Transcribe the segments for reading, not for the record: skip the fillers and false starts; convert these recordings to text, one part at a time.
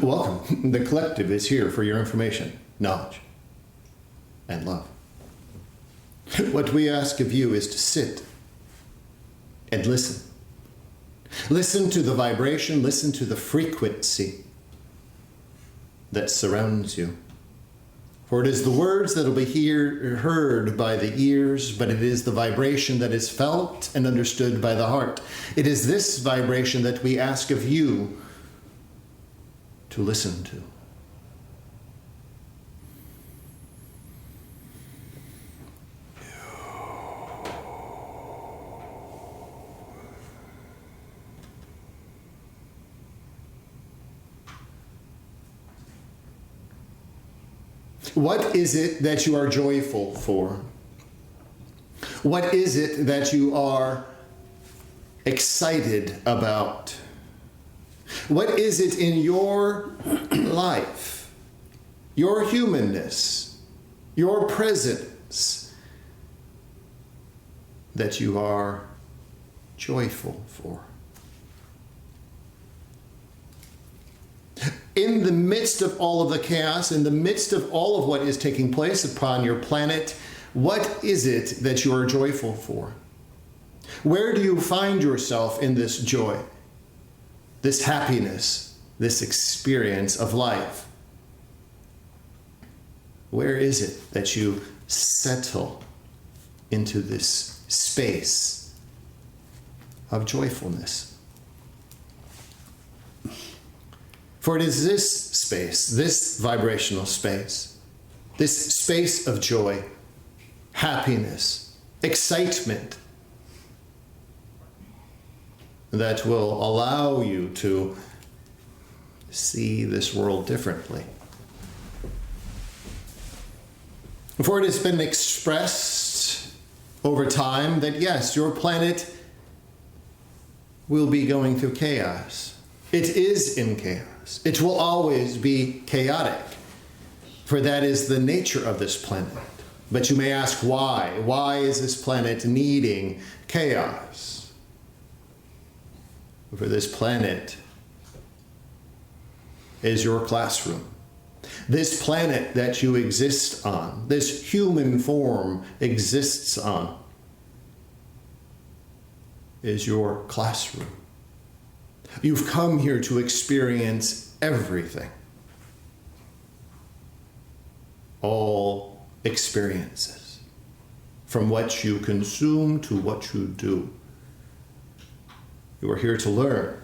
Welcome. The collective is here for your information, knowledge, and love. What we ask of you is to sit and listen. Listen to the vibration, listen to the frequency that surrounds you. For it is the words that will be heard by the ears, but it is the vibration that is felt and understood by the heart. It is this vibration that we ask of you to listen to. What is it that you are joyful for? What is it that you are excited about? What is it in your life, your humanness, your presence that you are joyful for? In the midst of all of the chaos, in the midst of all of what is taking place upon your planet, what is it that you are joyful for? Where do you find yourself in this joy, this happiness, this experience of life? Where is it that you settle into this space of joyfulness? For it is this space, this vibrational space, this space of joy, happiness, excitement, that will allow you to see this world differently. For it has been expressed over time that yes, your planet will be going through chaos. It is in chaos. It will always be chaotic, for that is the nature of this planet. But you may ask why? Why is this planet needing chaos? For this planet is your classroom. This planet that you exist on, this human form exists on, is your classroom. You've come here to experience everything. All experiences. From what you consume to what you do. You are here to learn.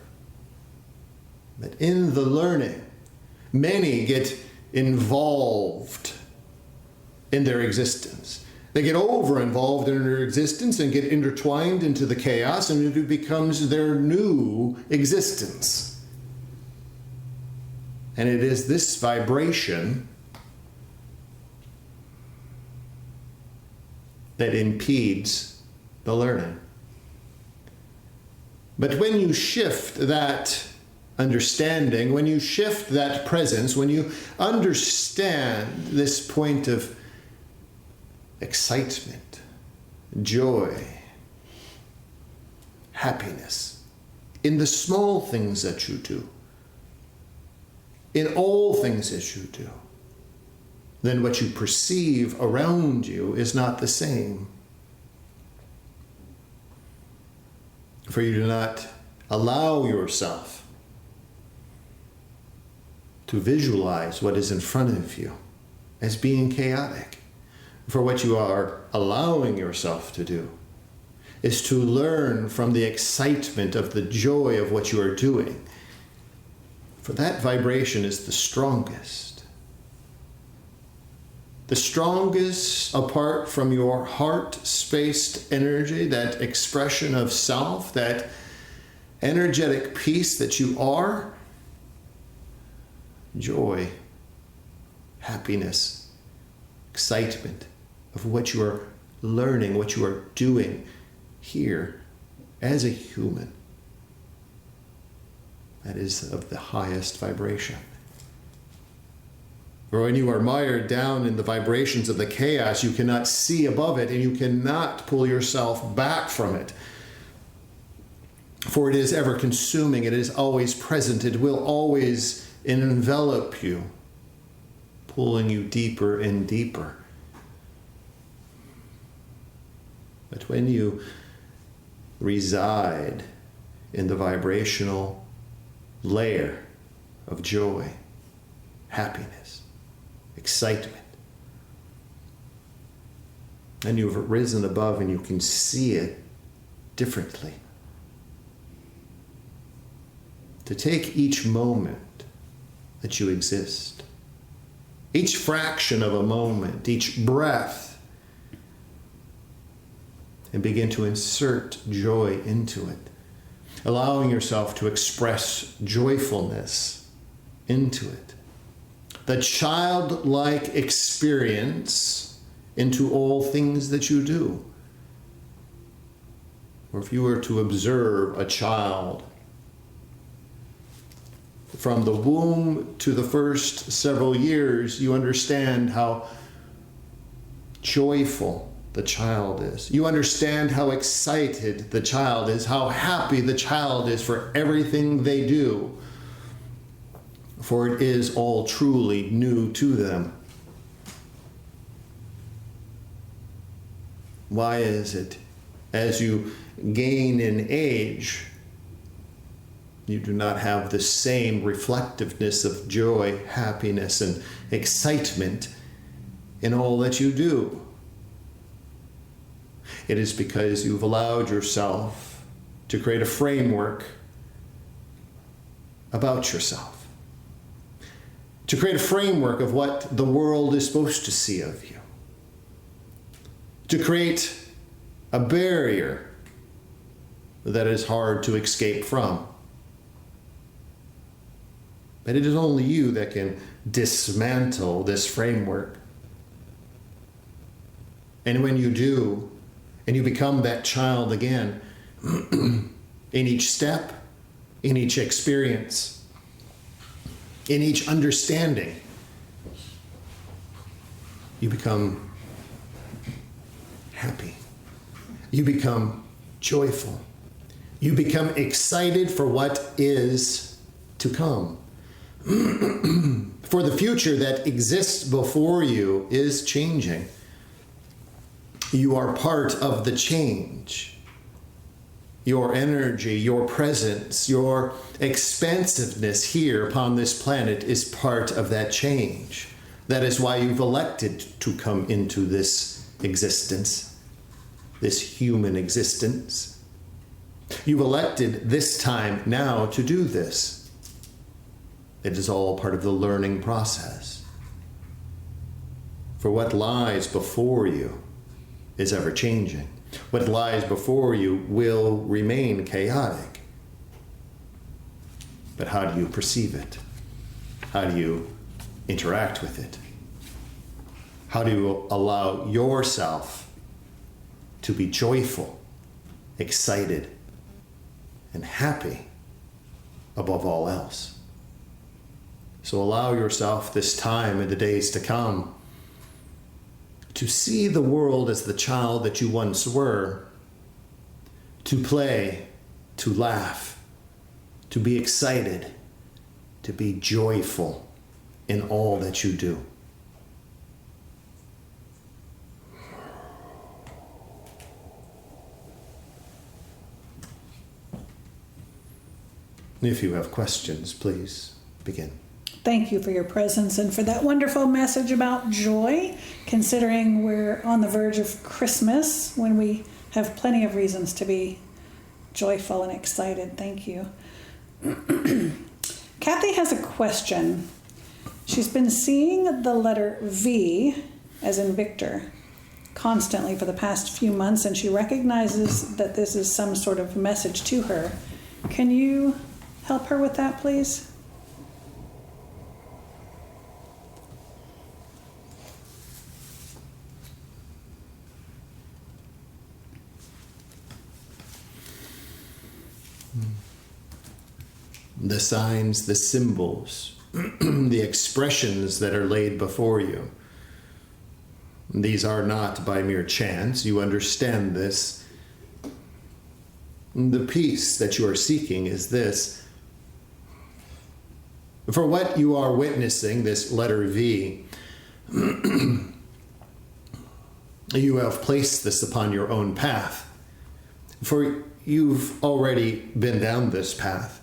But in the learning, many get involved in their existence. They get over-involved in their existence and get intertwined into the chaos, and it becomes their new existence. And it is this vibration that impedes the learning. But when you shift that understanding, when you shift that presence, when you understand this point of excitement, joy, happiness, in the small things that you do, in all things that you do, then what you perceive around you is not the same. For you do not allow yourself to visualize what is in front of you as being chaotic. For what you are allowing yourself to do is to learn from the excitement of the joy of what you are doing. For that vibration is the strongest. The strongest apart from your heart-spaced energy, that expression of self, that energetic peace that you are. Joy, happiness, excitement of what you are learning, what you are doing here as a human. That is of the highest vibration. For when you are mired down in the vibrations of the chaos, you cannot see above it and you cannot pull yourself back from it. For it is ever consuming, it is always present, it will always envelop you, pulling you deeper and deeper. But when you reside in the vibrational layer of joy, happiness, excitement, and you've risen above and you can see it differently. To take each moment that you exist, each fraction of a moment, each breath, and begin to insert joy into it, allowing yourself to express joyfulness into it. The childlike experience into all things that you do. Or if you were to observe a child from the womb to the first several years, you understand how joyful the child is. You understand how excited the child is, how happy the child is for everything they do, for it is all truly new to them. Why is it, as you gain in age, you do not have the same reflectiveness of joy, happiness, and excitement in all that you do? It is because you've allowed yourself to create a framework about yourself, to create a framework of what the world is supposed to see of you, to create a barrier that is hard to escape from. But it is only you that can dismantle this framework. And when you do, and you become that child again, in each step, in each experience, in each understanding, you become happy. You become joyful. You become excited for what is to come. For the future that exists before you is changing. You are part of the change. Your energy, your presence, your expansiveness here upon this planet is part of that change. That is why you've elected to come into this existence, this human existence. You've elected this time now to do this. It is all part of the learning process. For what lies before you is ever changing. What lies before you will remain chaotic. But how do you perceive it? How do you interact with it? How do you allow yourself to be joyful, excited, and happy above all else? So allow yourself this time in the days to come to see the world as the child that you once were, to play, to laugh, to be excited, to be joyful in all that you do. If you have questions, please begin. Thank you for your presence and for that wonderful message about joy, considering we're on the verge of Christmas when we have plenty of reasons to be joyful and excited. Thank you. Kathy has a question. She's been seeing the letter V, as in Victor, constantly for the past few months, and she recognizes that this is some sort of message to her. Can you help her with that, please? The signs, the symbols, the expressions that are laid before you. These are not by mere chance. You understand this. The peace that you are seeking is this. For what you are witnessing, this letter V, you have placed this upon your own path. For you've already been down this path.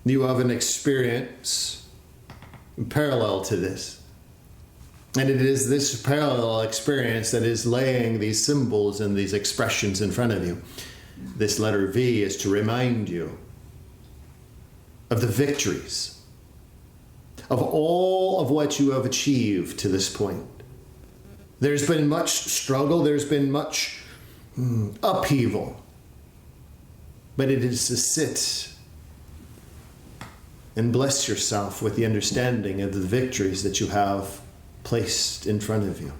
You have an experience parallel to this. And it is this parallel experience that is laying these symbols and these expressions in front of you. This letter V is to remind you of the victories, of all of what you have achieved to this point. There's been much struggle, there's been much upheaval, but it is to sit and bless yourself with the understanding of the victories that you have placed in front of you.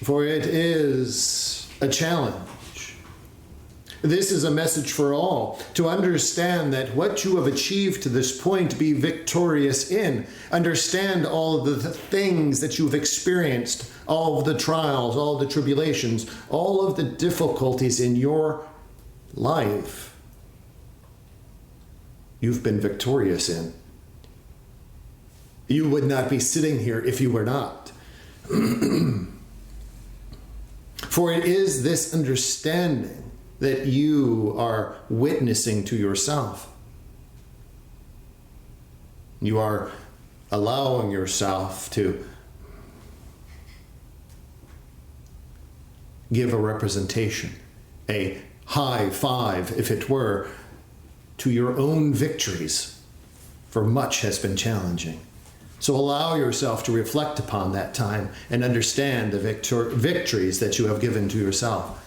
For it is a challenge. This is a message for all, to understand that what you have achieved to this point, be victorious in. Understand all of the things that you've experienced, all of the trials, all the tribulations, all of the difficulties in your life. You've been victorious in. You would not be sitting here if you were not. For it is this understanding that you are witnessing to yourself. You are allowing yourself to give a representation, a high five, if it were, to your own victories, for much has been challenging. So allow yourself to reflect upon that time and understand the victories that you have given to yourself.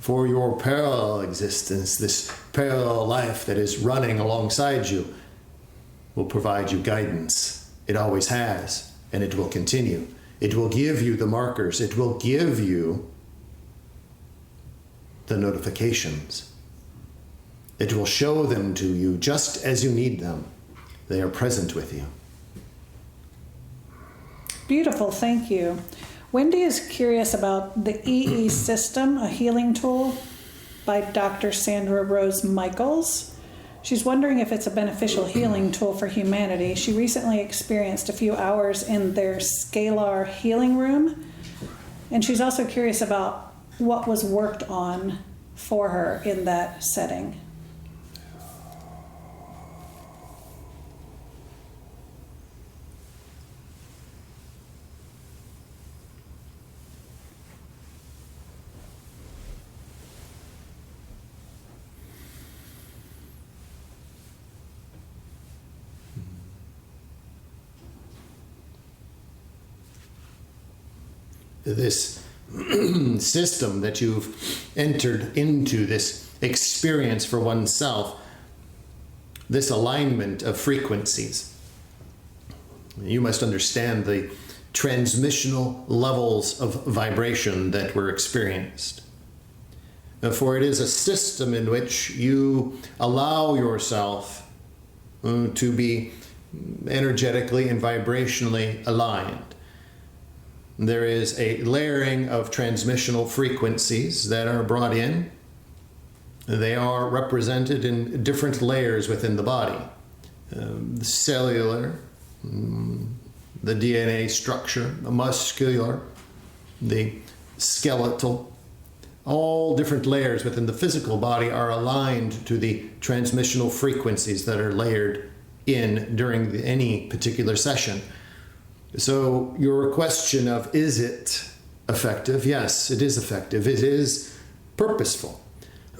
For your parallel existence, this parallel life that is running alongside you, will provide you guidance. It always has, and it will continue. It will give you the markers. It will give you the notifications. It will show them to you just as you need them. They are present with you. Beautiful, thank you. Wendy is curious about the EE system, a healing tool by Dr. Sandra Rose Michaels. She's wondering if it's a beneficial healing tool for humanity. She recently experienced a few hours in their scalar healing room, and she's also curious about what was worked on for her in that setting. This system that you've entered into, this experience for oneself, this alignment of frequencies. You must understand the transmissional levels of vibration that were experienced. For it is a system in which you allow yourself to be energetically and vibrationally aligned. There is a layering of transmissional frequencies that are brought in. They are represented in different layers within the body. The cellular, the DNA structure, the muscular, the skeletal. All different layers within the physical body are aligned to the transmissional frequencies that are layered in during any particular session. So your question of, is it effective? Yes, it is effective. It is purposeful.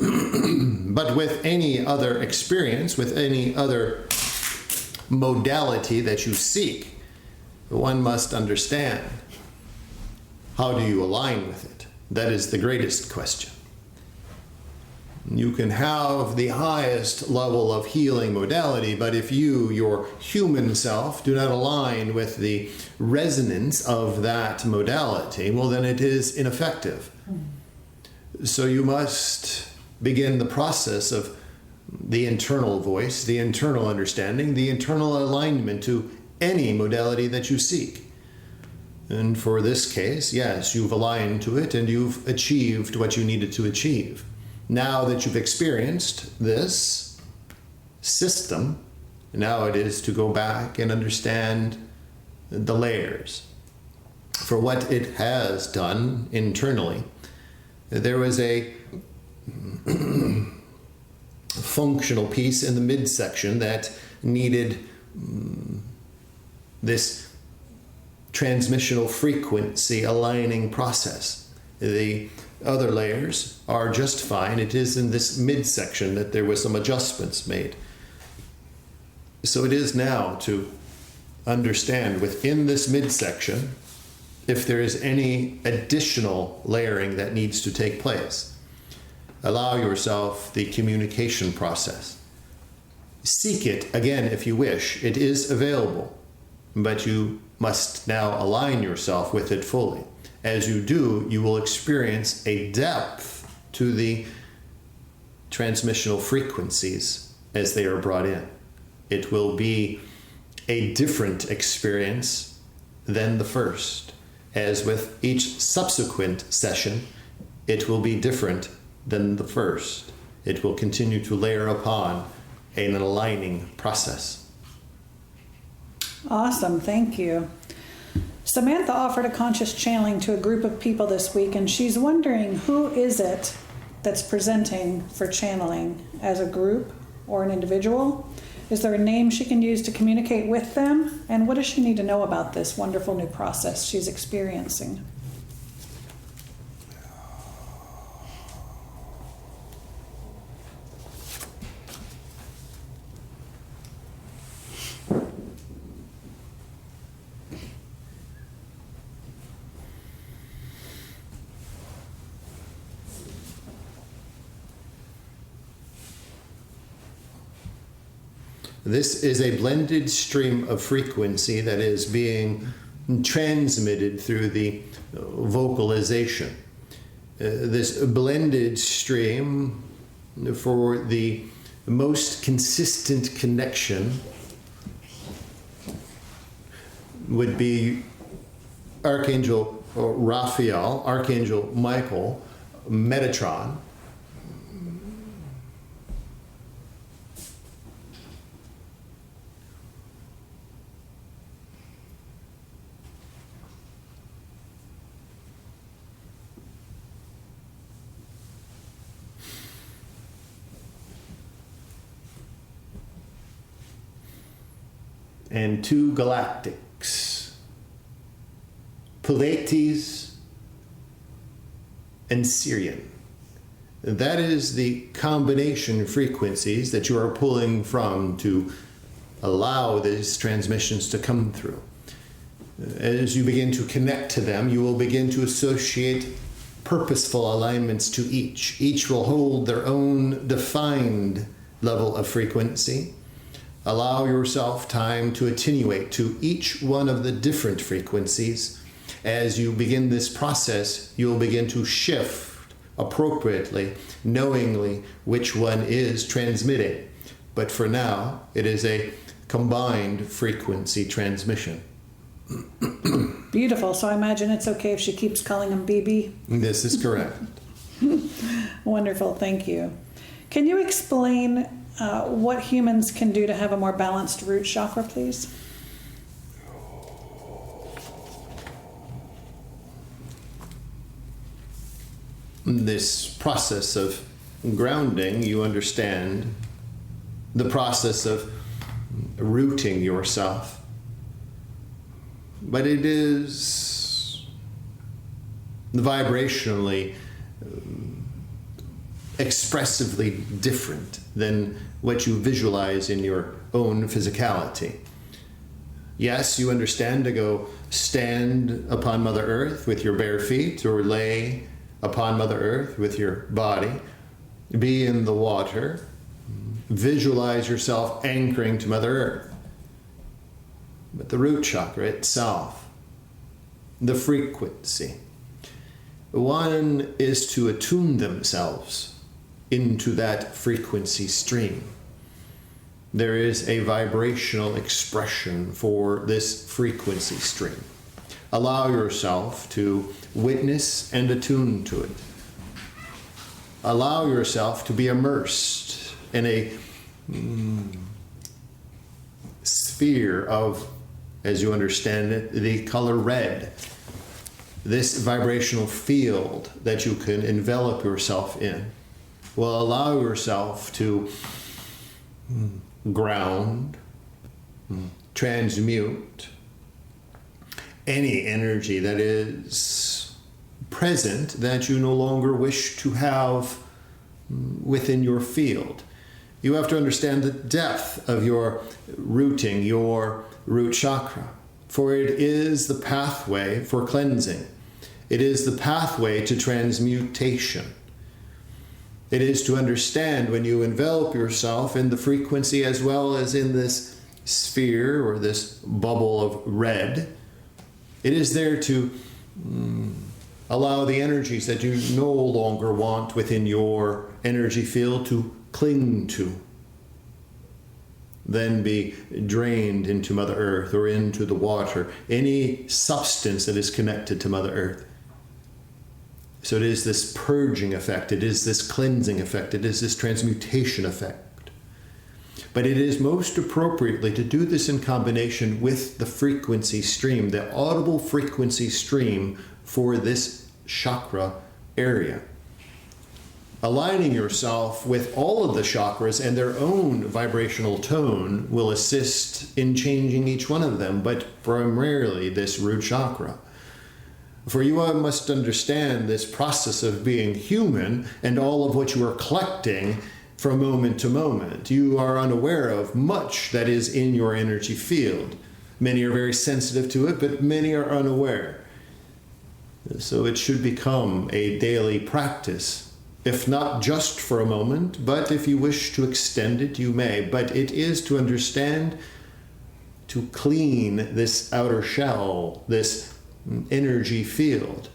But with any other experience, with any other modality that you seek, one must understand, how do you align with it? That is the greatest question. You can have the highest level of healing modality, but if you, your human self, do not align with the resonance of that modality, well, then it is ineffective. So you must begin the process of the internal voice, the internal understanding, the internal alignment to any modality that you seek. And for this case, yes, you've aligned to it and you've achieved what you needed to achieve. Now that you've experienced this, system. Now it is to go back and understand the layers. For what it has done internally, there was a functional piece in the midsection that needed this transmissional frequency aligning process. The other layers are just fine. It is in this midsection that there was some adjustments made. So it is now to understand within this midsection if there is any additional layering that needs to take place. Allow yourself the communication process. Seek it again if you wish. It is available, but you must now align yourself with it fully. As you do, you will experience a depth to the transmissional frequencies as they are brought in. It will be a different experience than the first. As with each subsequent session, it will be different than the first. It will continue to layer upon an aligning process. Awesome, thank you. Samantha offered a conscious channeling to a group of people this week, and she's wondering who is it that's presenting for channeling, as a group or an individual? Is there a name she can use to communicate with them? And what does she need to know about this wonderful new process she's experiencing? This is a blended stream of frequency that is being transmitted through the vocalization. This blended stream, for the most consistent connection, would be Archangel Raphael, Archangel Michael, Metatron, and two galactics, Pleiades and Sirian. That is the combination frequencies that you are pulling from to allow these transmissions to come through. As you begin to connect to them, you will begin to associate purposeful alignments to each. Each will hold their own defined level of frequency. Allow yourself time to attenuate to each one of the different frequencies. As you begin this process, you'll begin to shift appropriately, knowingly which one is transmitting. But for now, it is a combined frequency transmission. Beautiful. So I imagine it's okay if she keeps calling him BB? This is correct. Wonderful. Thank you. Can you explain what humans can do to have a more balanced root chakra, please? This process of grounding, you understand the process of rooting yourself, but it is vibrationally expressively different than what you visualize in your own physicality. Yes, you understand to go stand upon Mother Earth with your bare feet, or lay upon Mother Earth with your body, be in the water, visualize yourself anchoring to Mother Earth. But the root chakra itself, the frequency, one is to attune themselves into that frequency stream. There is a vibrational expression for this frequency stream. Allow yourself to witness and attune to it. Allow yourself to be immersed in a sphere of, as you understand it, the color red. This vibrational field that you can envelop yourself in will allow yourself to ground, transmute any energy that is present that you no longer wish to have within your field. You have to understand the depth of your rooting, your root chakra, for it is the pathway for cleansing. It is the pathway to transmutation. It is to understand when you envelop yourself in the frequency as well as in this sphere or this bubble of red. It is there to allow the energies that you no longer want within your energy field to cling to, then be drained into Mother Earth or into the water, any substance that is connected to Mother Earth. So it is this purging effect, it is this cleansing effect, it is this transmutation effect. But it is most appropriately to do this in combination with the frequency stream, the audible frequency stream for this chakra area. Aligning yourself with all of the chakras and their own vibrational tone will assist in changing each one of them, but primarily this root chakra. For you must understand this process of being human and all of what you are collecting from moment to moment. You are unaware of much that is in your energy field. Many are very sensitive to it, but many are unaware. So it should become a daily practice, if not just for a moment, but if you wish to extend it, you may. But it is to understand, to clean this outer shell, this energy field,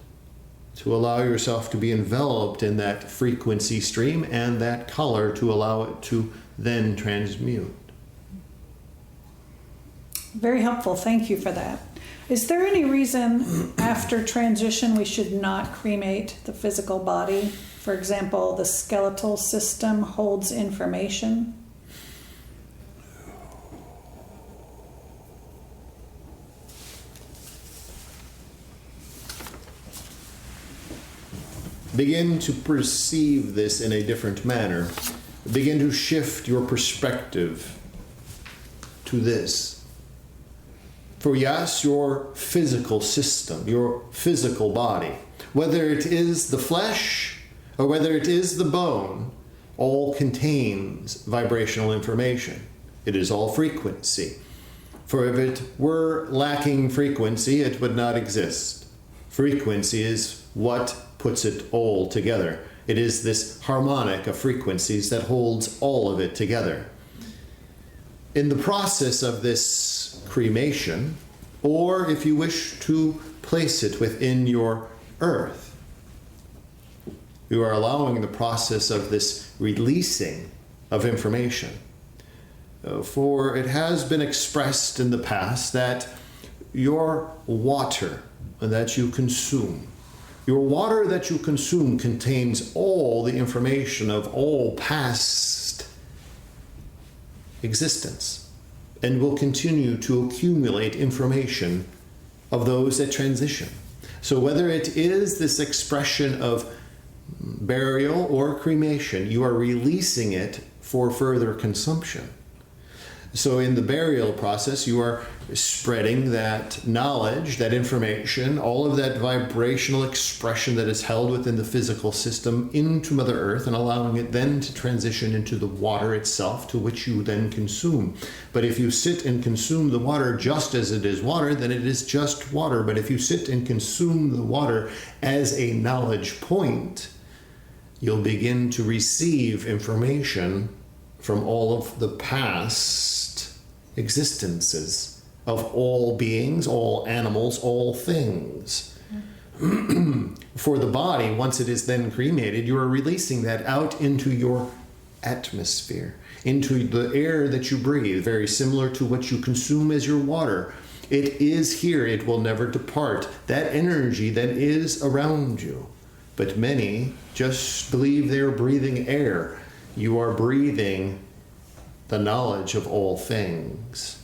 to allow yourself to be enveloped in that frequency stream and that color to allow it to then transmute. Very helpful. Thank you for that. Is there any reason after transition we should not cremate the physical body? For example, the skeletal system holds information. Begin to perceive this in a different manner. Begin to shift your perspective to this. For yes, your physical system, your physical body, whether it is the flesh or whether it is the bone, all contains vibrational information. It is all frequency. For if it were lacking frequency, it would not exist. Frequency is what puts it all together. It is this harmonic of frequencies that holds all of it together. In the process of this cremation, or if you wish to place it within your earth, you are allowing the process of this releasing of information. For it has been expressed in the past that your water that you consume, your water that you consume contains all the information of all past existence and will continue to accumulate information of those that transition. So whether it is this expression of burial or cremation, you are releasing it for further consumption. So in the burial process, you are spreading that knowledge, that information, all of that vibrational expression that is held within the physical system into Mother Earth and allowing it then to transition into the water itself, to which you then consume. But if you sit and consume the water just as it is water, then it is just water. But if you sit and consume the water as a knowledge point, you'll begin to receive information from all of the past existences of all beings, all animals, all things. For the body, once it is then cremated, you are releasing that out into your atmosphere, into the air that you breathe, very similar to what you consume as your water. It is here, it will never depart. That energy that is around you. But many just believe they are breathing air. You are breathing the knowledge of all things.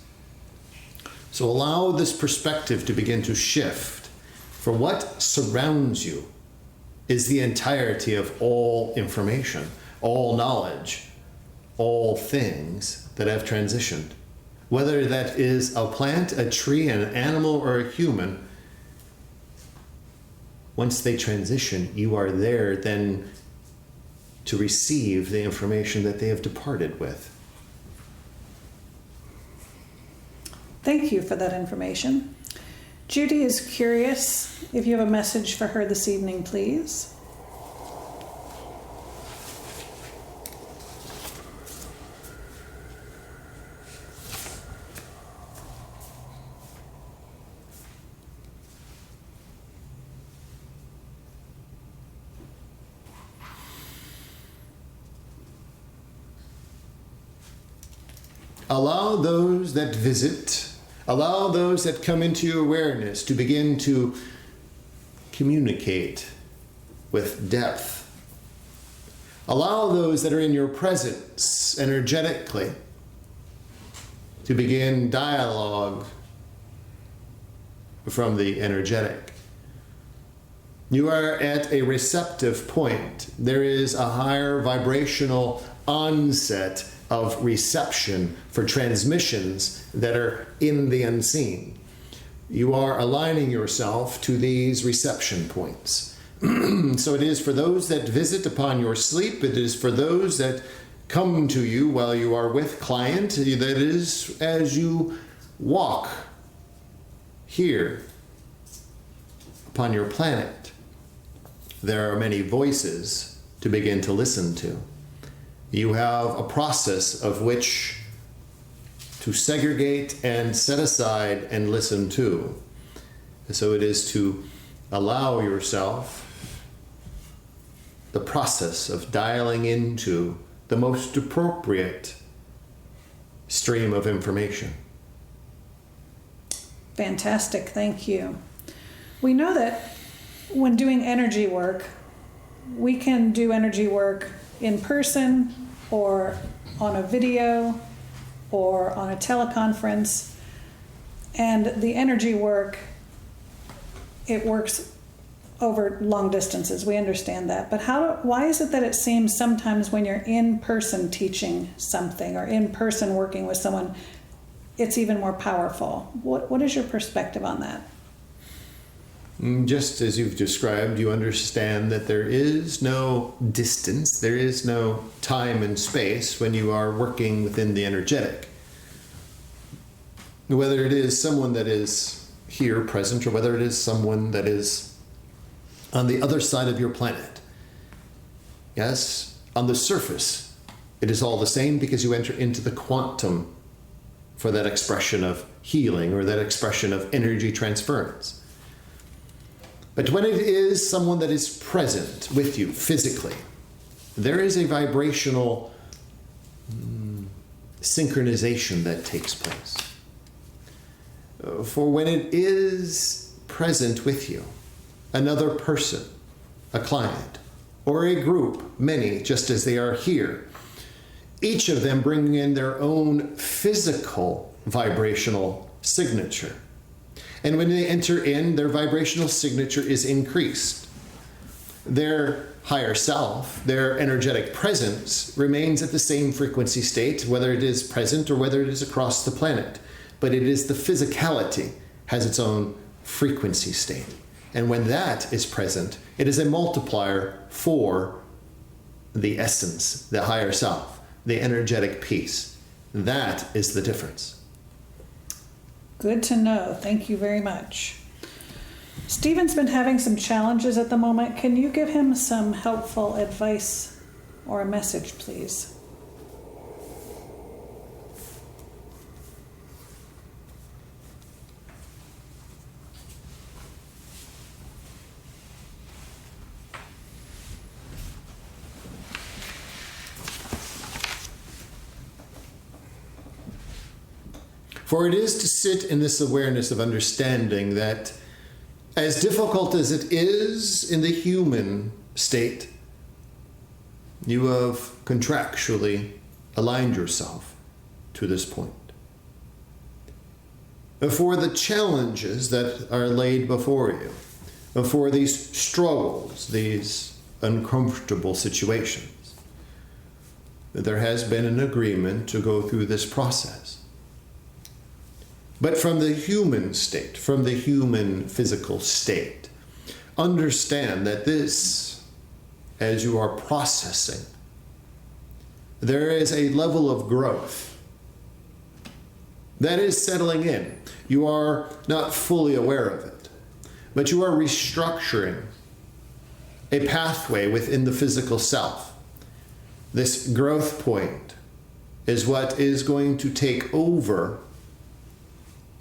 So allow this perspective to begin to shift. For what surrounds you is the entirety of all information, all knowledge, all things that have transitioned. Whether that is a plant, a tree, an animal, or a human, once they transition, you are there then to receive the information that they have departed with. Thank you for that information. Judy is curious if you have a message for her this evening, please. Allow those that visit, allow those that come into your awareness to begin to communicate with depth. Allow those that are in your presence energetically to begin dialogue from the energetic. You are at a receptive point. There is a higher vibrational onset of reception for transmissions that are in the unseen. You are aligning yourself to these reception points. So it is for those that visit upon your sleep, it is for those that come to you while you are with client, that is as you walk here upon your planet. There are many voices to begin to listen to. You have a process of which to segregate and set aside and listen to. So it is to allow yourself the process of dialing into the most appropriate stream of information. Fantastic, thank you. We know that when doing energy work, we can do energy work in person or on a video or on a teleconference, and the energy work, it works over long distances. We understand that, but why is it that it seems sometimes when you're in person teaching something or in person working with someone, it's even more powerful? What is your perspective on that? Just as you've described, you understand that there is no distance, there is no time and space when you are working within the energetic. Whether it is someone that is here present or whether it is someone that is on the other side of your planet. Yes, on the surface, it is all the same because you enter into the quantum for that expression of healing or that expression of energy transference. But when it is someone that is present with you physically, there is a vibrational synchronization that takes place. For when it is present with you, another person, a client, or a group, many, just as they are here, each of them bringing in their own physical vibrational signature. And when they enter in, their vibrational signature is increased. Their higher self, their energetic presence, remains at the same frequency state, whether it is present or whether it is across the planet. But it is the physicality has its own frequency state. And when that is present, it is a multiplier for the essence, the higher self, the energetic piece. That is the difference. Good to know. Thank you very much. Stephen's been having some challenges at the moment. Can you give him some helpful advice or a message, please? For it is to sit in this awareness of understanding that as difficult as it is in the human state, you have contractually aligned yourself to this point. For the challenges that are laid before you, for these struggles, these uncomfortable situations, there has been an agreement to go through this process. But from the human state, from the human physical state, understand that this, as you are processing, there is a level of growth that is settling in. You are not fully aware of it, but you are restructuring a pathway within the physical self. This growth point is what is going to take over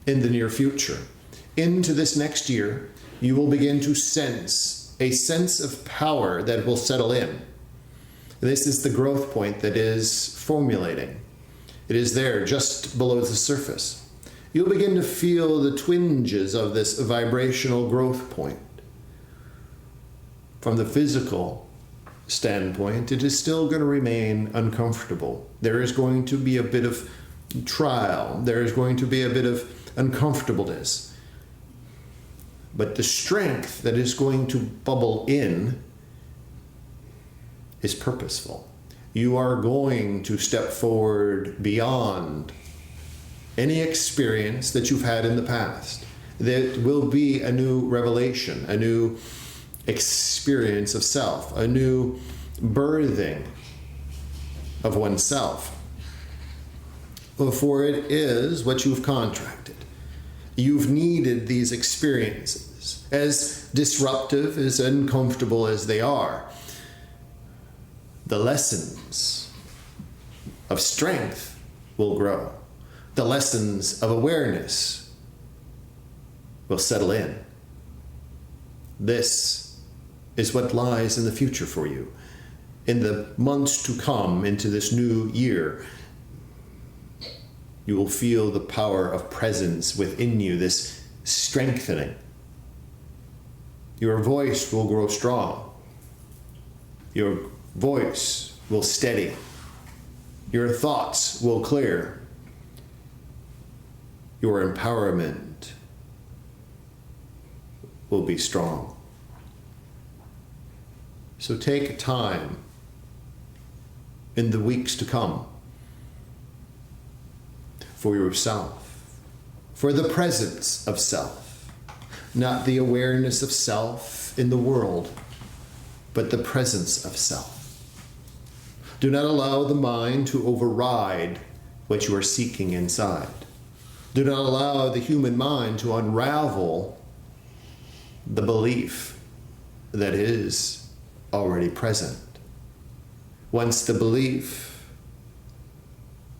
in the near future. Into this next year, you will begin to sense a sense of power that will settle in. This is the growth point that is formulating. It is there just below the surface. You'll begin to feel the twinges of this vibrational growth point. From the physical standpoint, it is still going to remain uncomfortable. There is going to be a bit of trial. There is going to be a bit of uncomfortableness. But the strength that is going to bubble in is purposeful. You are going to step forward beyond any experience that you've had in the past. There will be a new revelation, a new experience of self, a new birthing of oneself. For it is what you've contracted. You've needed these experiences, as disruptive, as uncomfortable as they are. The lessons of strength will grow. The lessons of awareness will settle in. This is what lies in the future for you. In the months to come into this new year, you will feel the power of presence within you, this strengthening. Your voice will grow strong. Your voice will steady. Your thoughts will clear. Your empowerment will be strong. So take time in the weeks to come for yourself, for the presence of self, not the awareness of self in the world, but the presence of self. Do not allow the mind to override what you are seeking inside. Do not allow the human mind to unravel the belief that is already present. Once the belief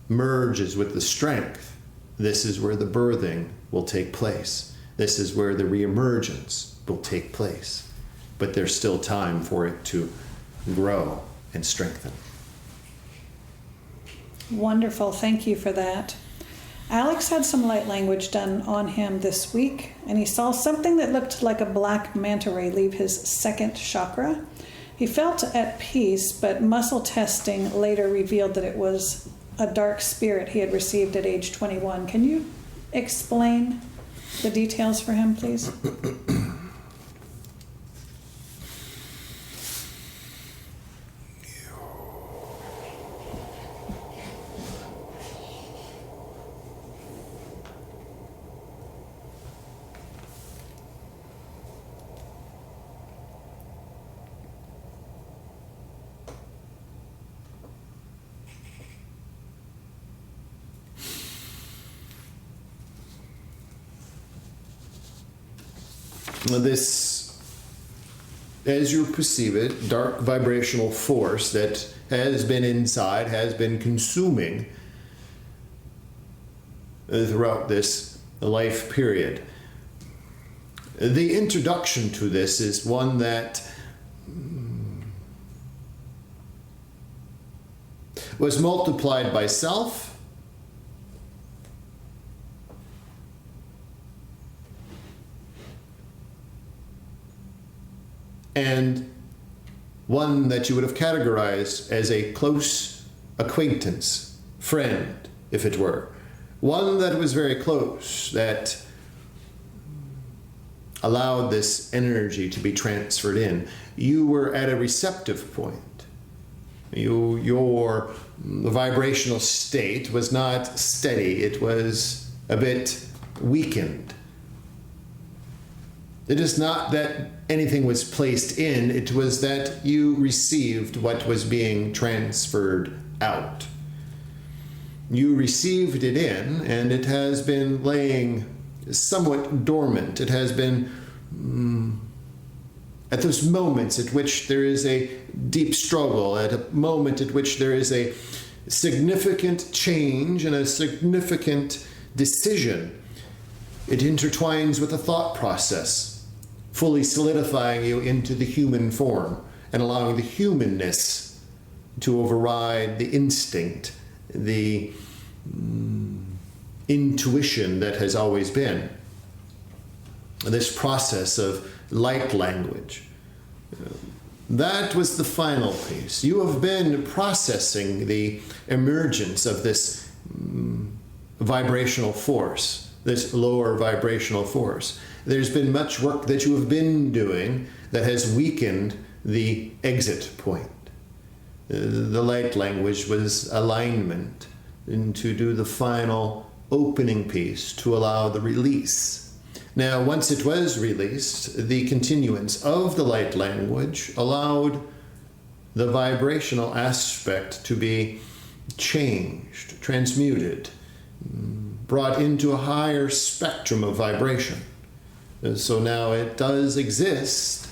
merges with the strength, this is where the birthing will take place. This is where the reemergence will take place. But there's still time for it to grow and strengthen. Wonderful. Thank you for that. Alex had some light language done on him this week, and he saw something that looked like a black manta ray leave his second chakra. He felt at peace, but muscle testing later revealed that it was a dark spirit he had received at age 21. Can you explain the details for him, please? This, as you perceive it, dark vibrational force that has been inside, has been consuming throughout this life period. The introduction to this is one that was multiplied by self, and one that you would have categorized as a close acquaintance, friend, if it were. One that was very close, that allowed this energy to be transferred in. You were at a receptive point. Your vibrational state was not steady. It was a bit weakened. It is not that anything was placed in, it was that you received what was being transferred out. You received it in, and it has been laying somewhat dormant. It has been at those moments at which there is a deep struggle, at a moment at which there is a significant change and a significant decision. It intertwines with a thought process, fully solidifying you into the human form and allowing the humanness to override the instinct, the intuition that has always been. This process of light language. That was the final piece. You have been processing the emergence of this vibrational force, this lower vibrational force. There's been much work that you have been doing that has weakened the exit point. The light language was alignment, and to do the final opening piece to allow the release. Now, once it was released, the continuance of the light language allowed the vibrational aspect to be changed, transmuted, brought into a higher spectrum of vibration. So now it does exist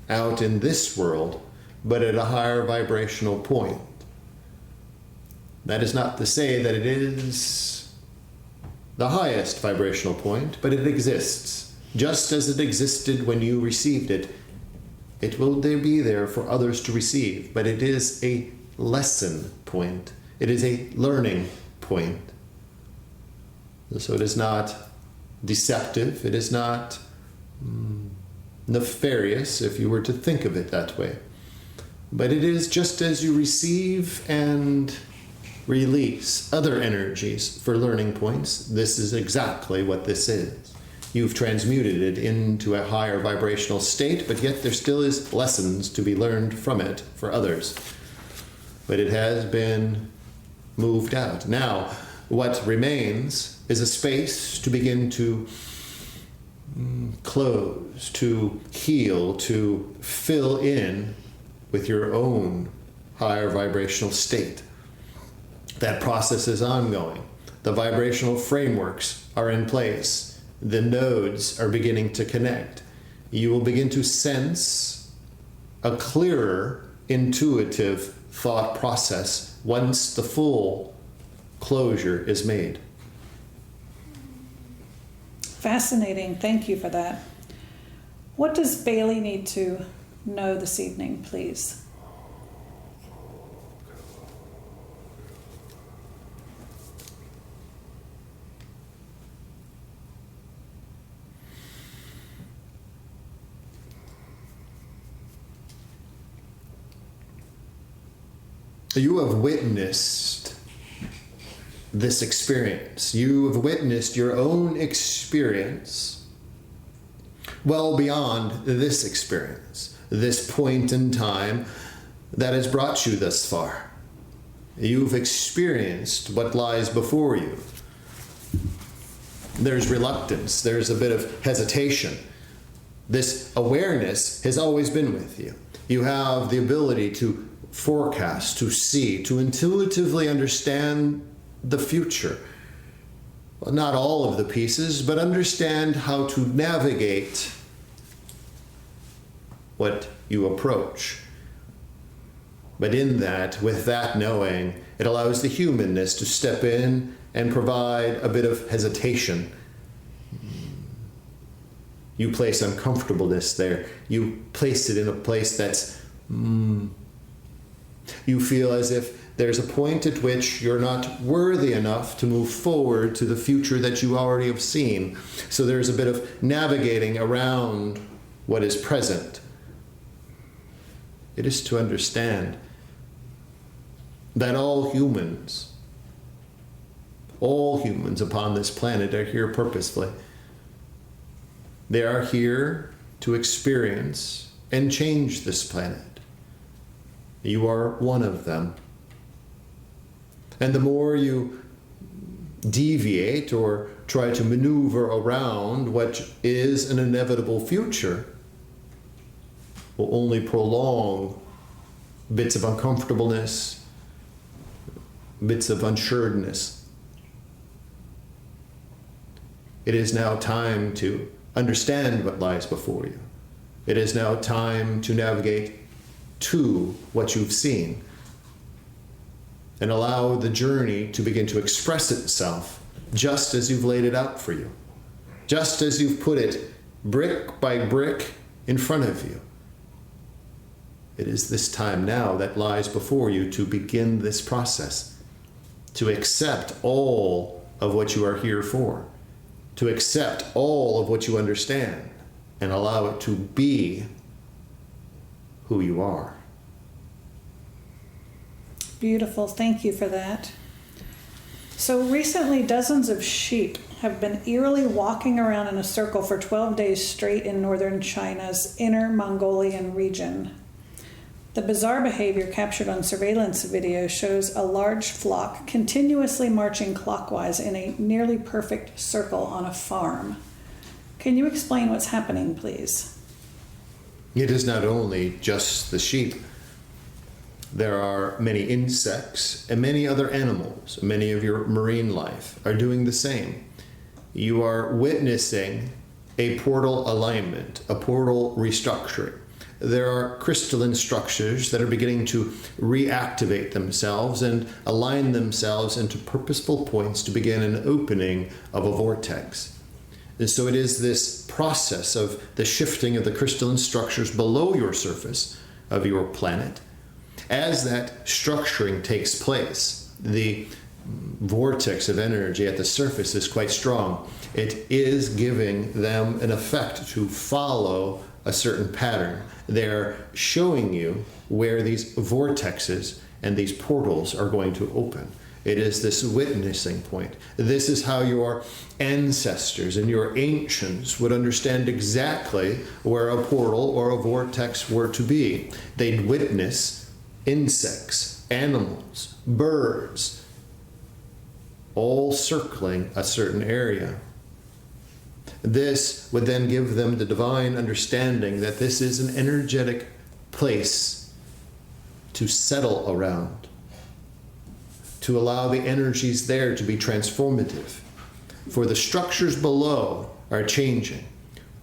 out in this world, but at a higher vibrational point. That is not to say that it is the highest vibrational point, but it exists. Just as it existed when you received it, it will be there for others to receive, but it is a lesson point. It is a learning point. So it is not deceptive. It is not nefarious, if you were to think of it that way. But it is just as you receive and release other energies for learning points, this is exactly what this is. You've transmuted it into a higher vibrational state, but yet there still is lessons to be learned from it for others. But it has been moved out. Now, what remains is a space to begin to close, to heal, to fill in with your own higher vibrational state. That process is ongoing. The vibrational frameworks are in place. The nodes are beginning to connect. You will begin to sense a clearer, intuitive thought process once the full closure is made. Fascinating. Thank you for that. What does Bailey need to know this evening, please? You have witnessed this experience. You have witnessed your own experience well beyond this experience, this point in time that has brought you thus far. You've experienced what lies before you. There's reluctance, there's a bit of hesitation. This awareness has always been with you. You have the ability to forecast, to see, to intuitively understand the future. Well, not all of the pieces, but understand how to navigate what you approach. But in that, with that knowing, it allows the humanness to step in and provide a bit of hesitation. You place uncomfortableness there. You place it in a place that's you feel as if there's a point at which you're not worthy enough to move forward to the future that you already have seen. So there's a bit of navigating around what is present. It is to understand that all humans All humans upon this planet are here purposefully. They are here to experience and change this planet. You are one of them. And the more you deviate or try to maneuver around what is an inevitable future, will only prolong bits of uncomfortableness, bits of unsureness. It is now time to understand what lies before you. It is now time to navigate to what you've seen and allow the journey to begin to express itself just as you've laid it out for you, just as you've put it brick by brick in front of you. It is this time now that lies before you to begin this process, to accept all of what you are here for, to accept all of what you understand, and allow it to be who you are. Beautiful. Thank you for that. So recently, dozens of sheep have been eerily walking around in a circle for 12 days straight in northern China's Inner Mongolian region. The bizarre behavior captured on surveillance video shows a large flock continuously marching clockwise in a nearly perfect circle on a farm. Can you explain what's happening, please? It is not only just the sheep. There are many insects and many other animals. Many of your marine life are doing the same. You are witnessing a portal alignment, a portal restructuring. There are crystalline structures that are beginning to reactivate themselves and align themselves into purposeful points to begin an opening of a vortex. And so it is this process of the shifting of the crystalline structures below your surface of your planet. As that structuring takes place, the vortex of energy at the surface is quite strong. It is giving them an effect to follow a certain pattern. They're showing you where these vortexes and these portals are going to open. It is this witnessing point. This is how your ancestors and your ancients would understand exactly where a portal or a vortex were to be. They'd witness insects, animals, birds, all circling a certain area. This would then give them the divine understanding that this is an energetic place to settle around, to allow the energies there to be transformative. For the structures below are changing.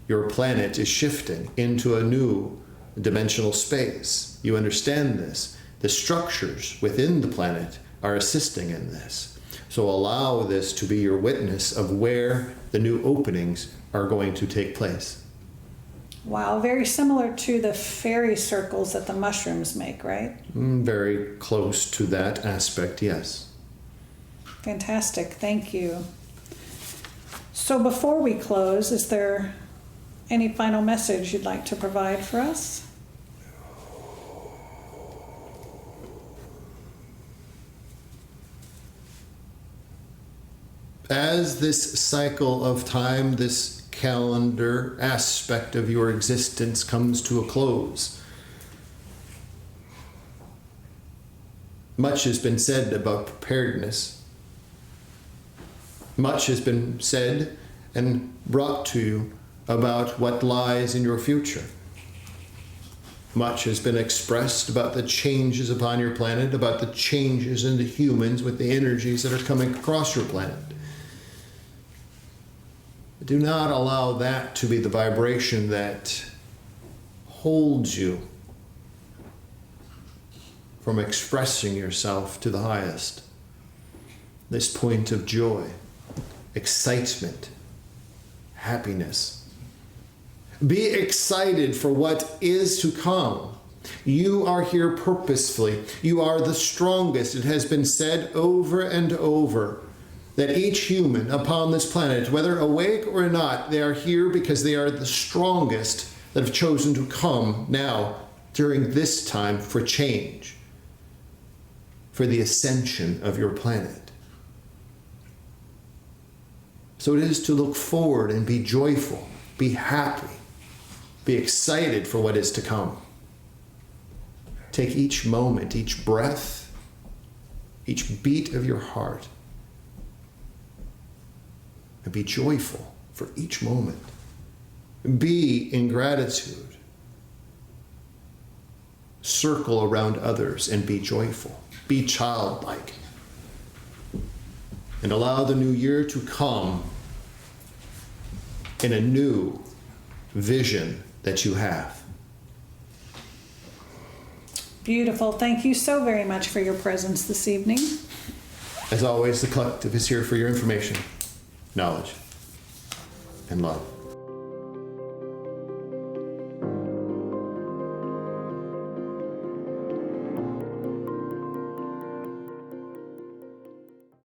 Your planet is shifting into a new dimensional space. You understand this. The structures within the planet are assisting in this. So allow this to be your witness of where the new openings are going to take place. Wow, very similar to the fairy circles that the mushrooms make, right? Very close to that aspect, yes. Fantastic, thank you. So before we close, is there any final message you'd like to provide for us? As this cycle of time, this calendar aspect of your existence comes to a close, much has been said about preparedness. Much has been said and brought to you about what lies in your future. Much has been expressed about the changes upon your planet, about the changes in the humans with the energies that are coming across your planet. Do not allow that to be the vibration that holds you from expressing yourself to the highest. This point of joy, excitement, happiness. Be excited for what is to come. You are here purposefully. You are the strongest. It has been said over and over that each human upon this planet, whether awake or not, they are here because they are the strongest that have chosen to come now during this time for change, for the ascension of your planet. So it is to look forward and be joyful, be happy, be excited for what is to come. Take each moment, each breath, each beat of your heart, and be joyful for each moment. Be in gratitude. Circle around others and be joyful. Be childlike. And allow the new year to come in a new vision that you have. Beautiful. Thank you so very much for your presence this evening. As always, the collective is here for your information, knowledge, and love.